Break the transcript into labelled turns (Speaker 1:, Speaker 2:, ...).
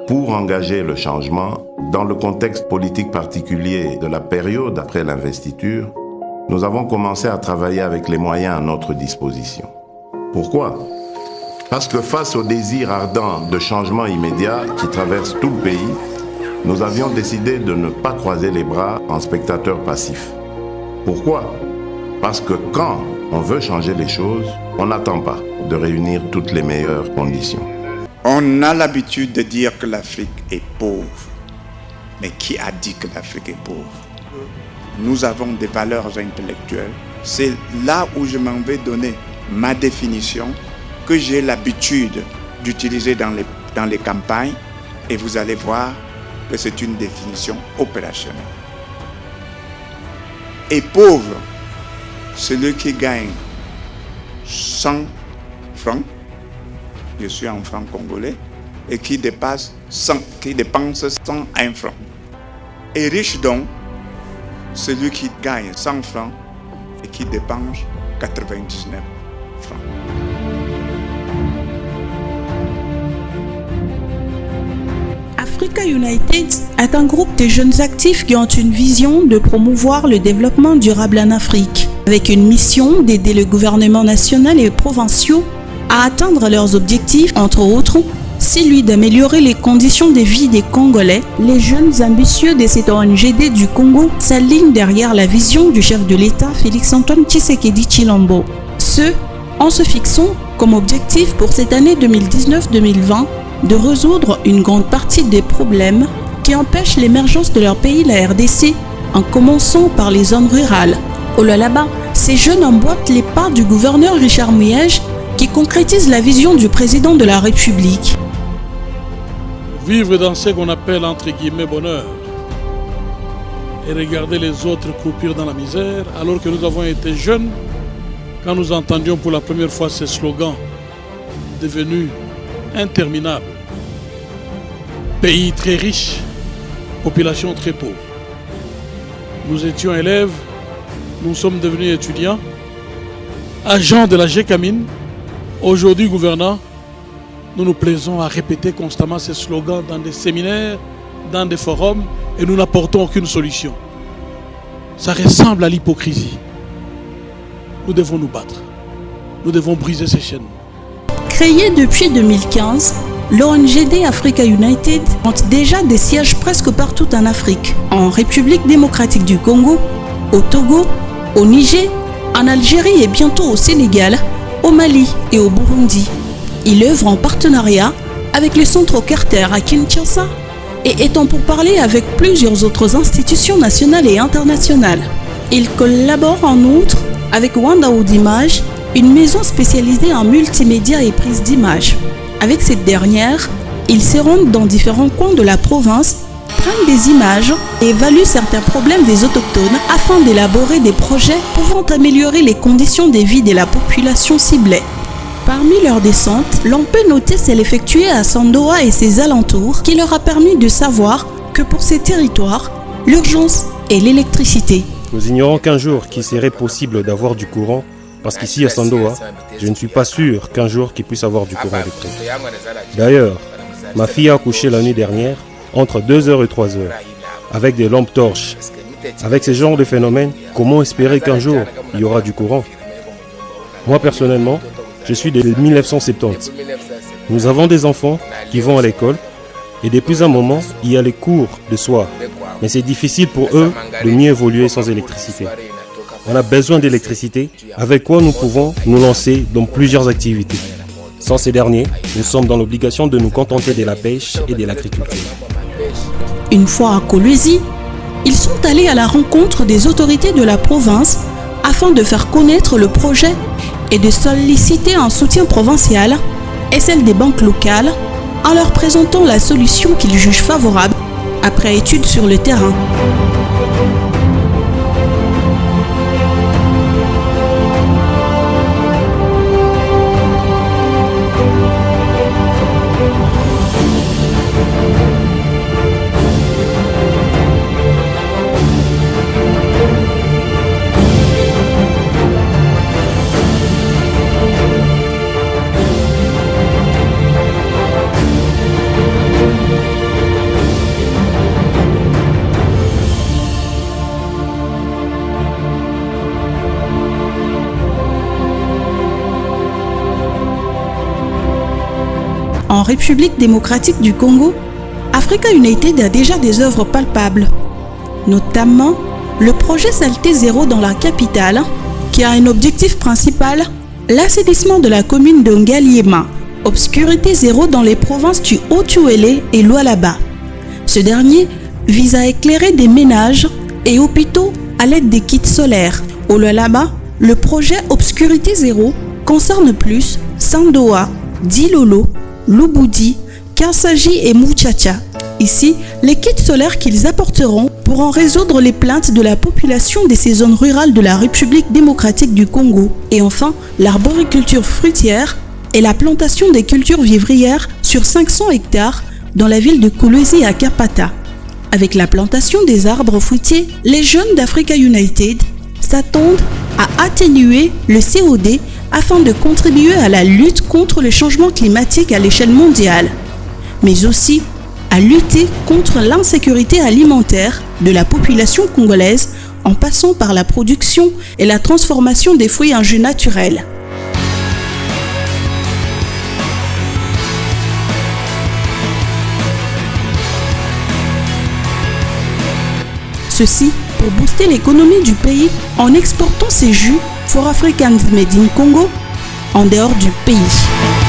Speaker 1: Pour engager le changement, dans le contexte politique particulier de la période après l'investiture, nous avons commencé à travailler avec les moyens à notre disposition. Pourquoi ? Parce que face au désir ardent de changement immédiat qui traverse tout le pays, nous avions décidé de ne pas croiser les bras en spectateurs passifs. Pourquoi ? Parce que quand on veut changer les choses, on n'attend pas de réunir toutes les meilleures conditions.
Speaker 2: On a l'habitude de dire que l'Afrique est pauvre. Mais qui a dit que l'Afrique est pauvre ? Nous avons des valeurs intellectuelles. C'est là où je m'en vais donner ma définition que j'ai l'habitude d'utiliser dans les campagnes. Et vous allez voir que c'est une définition opérationnelle. Et pauvre, celui qui gagne 100 francs, je suis en franc congolais, et qui dépense 101 francs. Et riche donc, celui qui gagne 100 francs et qui dépense 99 francs.
Speaker 3: Africa United est un groupe de jeunes actifs qui ont une vision de promouvoir le développement durable en Afrique, avec une mission d'aider le gouvernement national et provinciaux à atteindre leurs objectifs, entre autres, celui d'améliorer les conditions de vie des Congolais. Les jeunes ambitieux de cette ONGD du Congo s'alignent derrière la vision du chef de l'État Félix-Antoine Tshisekedi Tshilombo. Ce, en se fixant comme objectif pour cette année 2019-2020 de résoudre une grande partie des problèmes qui empêchent l'émergence de leur pays, la RDC, en commençant par les zones rurales. Au Lualaba, ces jeunes emboîtent les pas du gouverneur Richard Muyej qui concrétise la vision du président de la République.
Speaker 4: Vivre dans ce qu'on appelle entre guillemets bonheur et regarder les autres croupir dans la misère, alors que nous avons été jeunes quand nous entendions pour la première fois ces slogans devenus interminables. Pays très riche, population très pauvre. Nous étions élèves, nous sommes devenus étudiants, agents de la GECAMINE. Aujourd'hui, gouvernants, nous nous plaisons à répéter constamment ces slogans dans des séminaires, dans des forums, et nous n'apportons aucune solution. Ça ressemble à l'hypocrisie. Nous devons nous battre. Nous devons briser ces chaînes.
Speaker 3: Créée depuis 2015, l'ONGD Africa United compte déjà des sièges presque partout en Afrique, en République démocratique du Congo, au Togo, au Niger, en Algérie et bientôt au Sénégal, au Mali et au Burundi. Il œuvre en partenariat avec le Centre Carter à Kinshasa et est en pourparlers avec plusieurs autres institutions nationales et internationales. Il collabore en outre avec Wandaoud Images, une maison spécialisée en multimédia et prise d'images. Avec cette dernière, il se rend dans différents coins de la province, prennent des images et évaluent certains problèmes des autochtones afin d'élaborer des projets pouvant améliorer les conditions de vie de la population ciblée. Parmi leurs descentes, l'on peut noter celle effectuée à Sandoa et ses alentours qui leur a permis de savoir que pour ces territoires, l'urgence est l'électricité.
Speaker 5: Nous ignorons qu'un jour qu'il serait possible d'avoir du courant, parce qu'ici à Sandoa, je ne suis pas sûr qu'un jour qu'il puisse avoir du courant électrique. D'ailleurs, ma fille a accouché la nuit dernière, entre 2h et 3h, avec des lampes torches. Avec ce genre de phénomène, comment espérer qu'un jour il y aura du courant? Moi personnellement, je suis de 1970. Nous avons des enfants qui vont à l'école et depuis un moment, il y a les cours de soir. Mais c'est difficile pour eux de mieux évoluer sans électricité. On a besoin d'électricité, avec quoi nous pouvons nous lancer dans plusieurs activités. Sans ces derniers, nous sommes dans l'obligation de nous contenter de la pêche et de l'agriculture.
Speaker 3: Une fois à Kolwezi, ils sont allés à la rencontre des autorités de la province afin de faire connaître le projet et de solliciter un soutien provincial et celle des banques locales en leur présentant la solution qu'ils jugent favorable après étude sur le terrain. République démocratique du Congo, Africa United a déjà des œuvres palpables, notamment le projet Saleté Zéro dans la capitale, qui a un objectif principal, l'assainissement de la commune de Ngaliema, obscurité zéro dans les provinces du Haut-Uélé et Lualaba. Ce dernier vise à éclairer des ménages et hôpitaux à l'aide des kits solaires. Au Lualaba, le projet Obscurité Zéro concerne plus Sandoa, Dilolo, Lubudi, Kansaji et Muchacha. Ici, les kits solaires qu'ils apporteront pourront résoudre les plaintes de la population de ces zones rurales de la République démocratique du Congo. Et enfin, l'arboriculture fruitière et la plantation des cultures vivrières sur 500 hectares dans la ville de Kolwezi à Kapata. Avec la plantation des arbres fruitiers, les jeunes d'Africa United s'attendent à atténuer le CO2 afin de contribuer à la lutte contre le changement climatique à l'échelle mondiale, mais aussi à lutter contre l'insécurité alimentaire de la population congolaise en passant par la production et la transformation des fruits en jus naturel. Ceci pour booster l'économie du pays en exportant ses jus For Africans Made in Congo en dehors du pays.